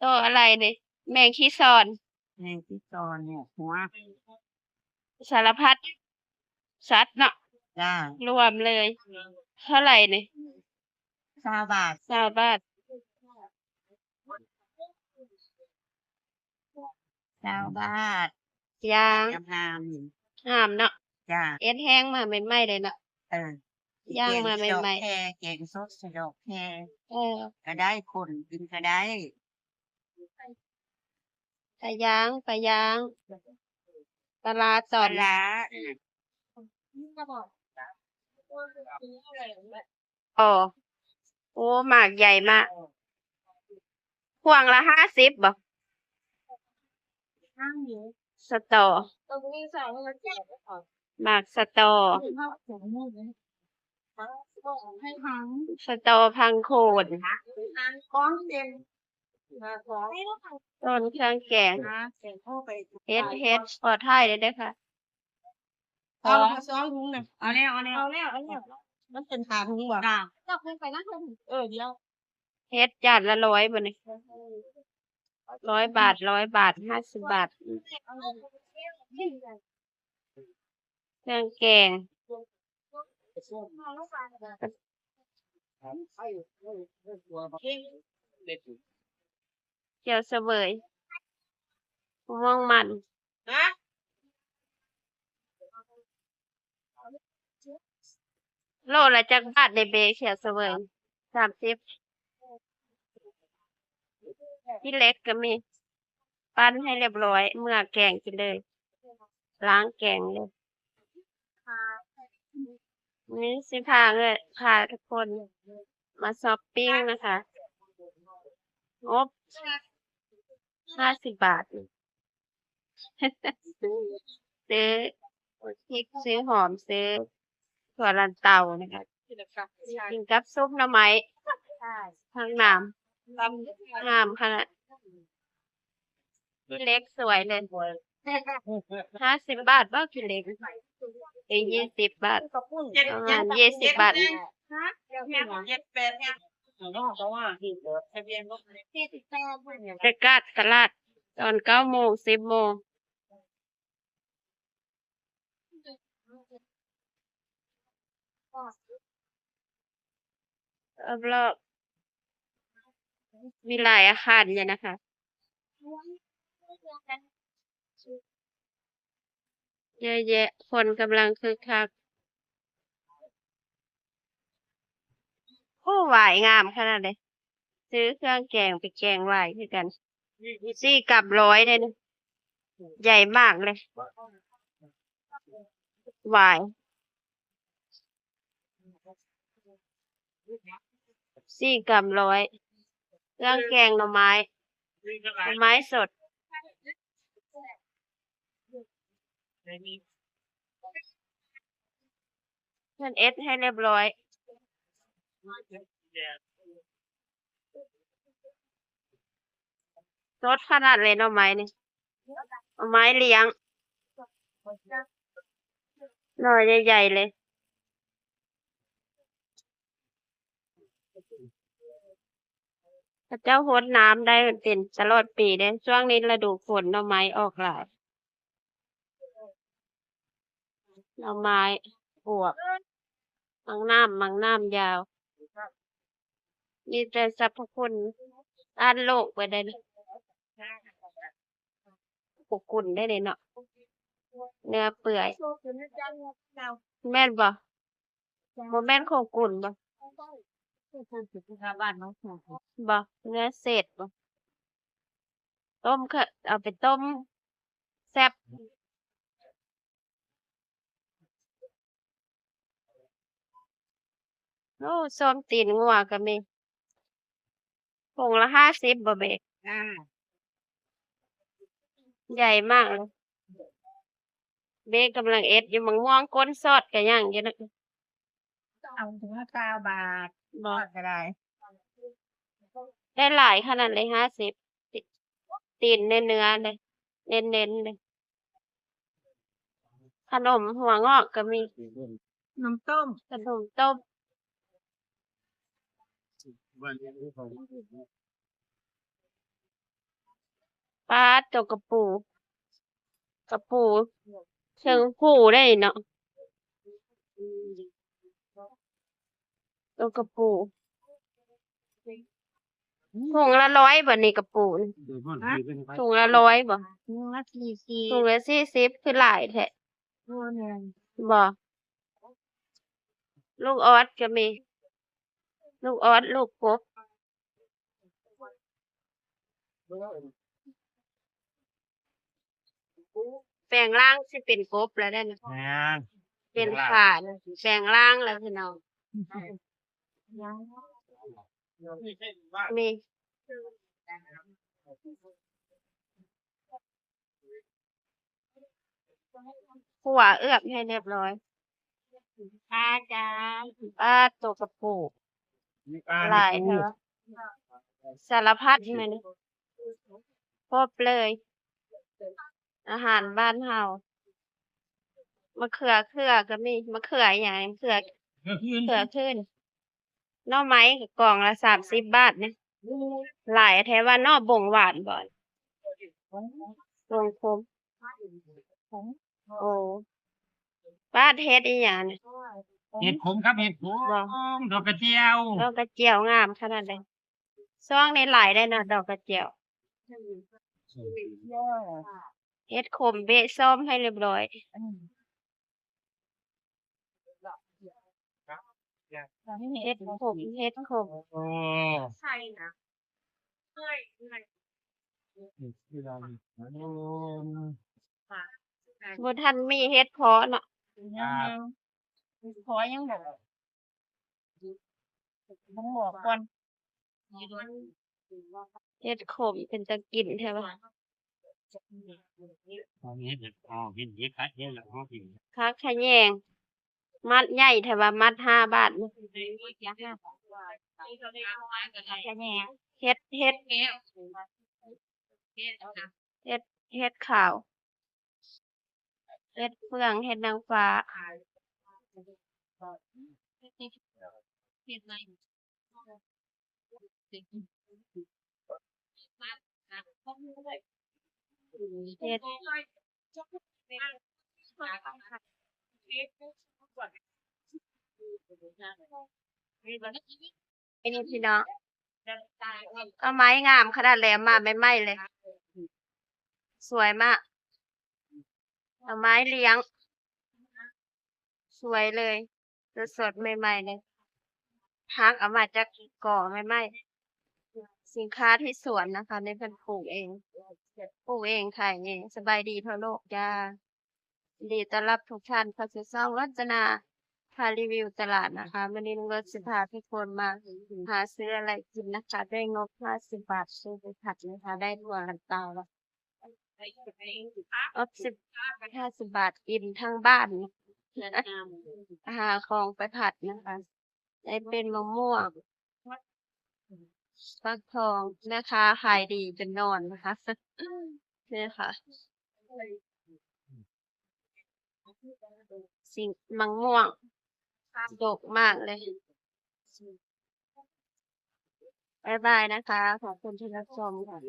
ตัวอะไรเนี่ยแมงขี้ซอน แมงที่ตอนเนี่ยหัวสารพัดสัตว์เนาะจ้าร วมเลยเท่าไหร่เนี่ย20 บาท20 บาท20 บาทย่างงามงามเนาะๆจ้าเอ็ดแห้งมาใหม่ๆเลยเนาะเอย่างมาแกงดอกใหม่แคแกงสดใส่ดอกแคๆก็ได้คนกินก็ได้ปลาย่างปลาร้าตปลาอนร้าอ๋อโอ้หมากใหญ่มากพวงละ50บ่ข้างนี้สตอตรงนี้ใส่ให้เราแจกก่อนหมากสตอเข้าถึงมือเลยให้ทั้งสตอพังโคนอันก้อนเต็มของต้นเครื่องแกงนะเสียงเข้าไปเฮ็ดปลอดภัยเลยเด้อค่ะเอาซ้อนถุงหน่อยเอาแล้วมันเป็นถาถุงบ่จ้าจับเงินไปนะเดี๋ยวเฮ็ดจานละ100บ่นี่100 บาท50 บาทเครื่องแกงเจียวเสวยมะม่วงมันฮะโลละจักบาทในเบเขียวเสวย30ที่เล็กก็มีปั้นให้เรียบร้อยเมื่อแกงกินเลยล้างแกงเลยนี่สิพาเลยพาทุกคนมาช้อปปิ้งนะคะงบ50 บาทซื้อพริกซื้อหอมซื้อถั่วลันเตานะคะกินกับซุปหน่อไม้ทั้งน้ำงามขนาดพี่เล็กสวยเลย50 บาทบ่พี่เล็ก20 บาทประมาณ20 บาทไปกัดตลาดตอน9 โมง10 โมงรอบๆมีหลายอาคารอยู่นะคะเยอะแยะคนกำลังคึกคักโอ้หวายงามขนาดเลยซื้อเครื่องแกงไปแกงหวายคือกัน4 กับ 100เลยนะใหญ่มากเลยหวาย4 กับ 100เครื่องแกงหน่อไม้สดเพื่อนเอสให้เรียบร้อยสดขนาดเลยหน่อไม้นี่หน่อไม้เลี้ยงหน่อใหญ่ๆเลยพระเจ้าโฮดน้ำได้เป็นตลอดปีเด้ช่วงนี้ฤดูฝนหน่อไม้ออกหลายหน่อไม้อวบมังน้ำยาวมีแต่สรรพคุณต้านโรคไปได้เลยปกกุ่นได้เลยเนาะเนื้อเปื่อยแม่นบ่บ่แม่นของกุ่นบ่บ่เนื้อเศษบ่ต้มค่ะเอาไปต้มแซ่บโอ้ส้มตีนงัวก็มีถุงละ50บ่เบกใหญ่มากเลยเบกกำลังเอ็ดอยู่มังม่วงก้นสดก็ยังอยู่นะเอาถึง9 บาทบ่ก็ได้ได้หลายขนาดเลย50ติตีนเนื้อๆเลยเน้นๆเลยขนมหัวงอกก็มีน้ำต้มขนมต้ม ปลาตัวกระปูเชิงผู้ได้เนาะตัวกระปูถุงละ100บ่นี่กระปูนี่ถุงละ100บ่ 140ถุงละ40คือหลายแท้ แม่น บ่ลูกออสก็มี ลูกออสลูกกบแปลงร่างสิเป็นกบแล้วได้นะ แม่น เป็นขาดแปลงร่างแล้วพี่น้องมีขั่วเอือบให้เรียบร้อย ปลาจ้า ปลาตัวกระปูหลายเถอะสารพัดแม่นครบเลย อาหารบ้านเฮามะเขือก็มีมะเขือหยังเขือขึ้นหน่อไม้ก็กล่องละ30 บาทเนี่ยหลายแท้ว่าหน่อบ่งหวานบ่บ่งคมโอ้ป้าเฮ็ดอีหยังเนี่ย เห็ดขมครับเห็ดขมดอกกระเจียว ดอกกระเจียวงามขนาดใดซ่องในหลายได้เนาะดอกกระเจียวเฮ็ดขมเบะซ่อมให้เรียบร้อยเฮ็ดขม โอ้ ใช่นะ บ่ทันมีเฮ็ดเพาะเนาะ ขอยังบอกต้องบอกก่อน เฮ็ดขมเป็นตากินใช่ปะ ตอนนี้เห็ดเห็ดเยอะครับเยอะแล้วเขากิน คักขะแยง มัดใหญ่แต่ว่ามัด5 บาท แค่นี้ เฮ็ดขาว เฮ็ดเฟืองเฮ็ดนางฟ้า เฮ็ดไอ้นี่พี่น้องเอาไม้งามขนาดแหลมมาใหม่ๆเลย สวยมากเอาไม้เลี้ยง สวยเลยสดๆใหม่ๆเลยพักเอามาจากก่อใหม่ๆสินค้าที่สวนนะคะในเพิ่นปลูกเองขายเองสบายดีทั่วโลกจ้ายินดีต้อนรับทุกท่านเข้าสู่ช่องรจนาพารีวิวตลาดนะคะวันนี้ลุงรถสิพาทุกคนมาหาซื้ออะไรกินนะคะด้วยงบ50 บาทซื้อไปผัดนะคะได้ทั่วลันเตาแล้ว50 บาทกินทั้งบ้านหาของไปผัดนะคะได้เป็นมะม่วงฟักทองแม่ค้าขายดีจนนอนนะคะนี่ค่ะ สิ่งมะม่วงดกมากเลยบ๊ายบายนะคะ ขอบคุณที่รับชมค่ะ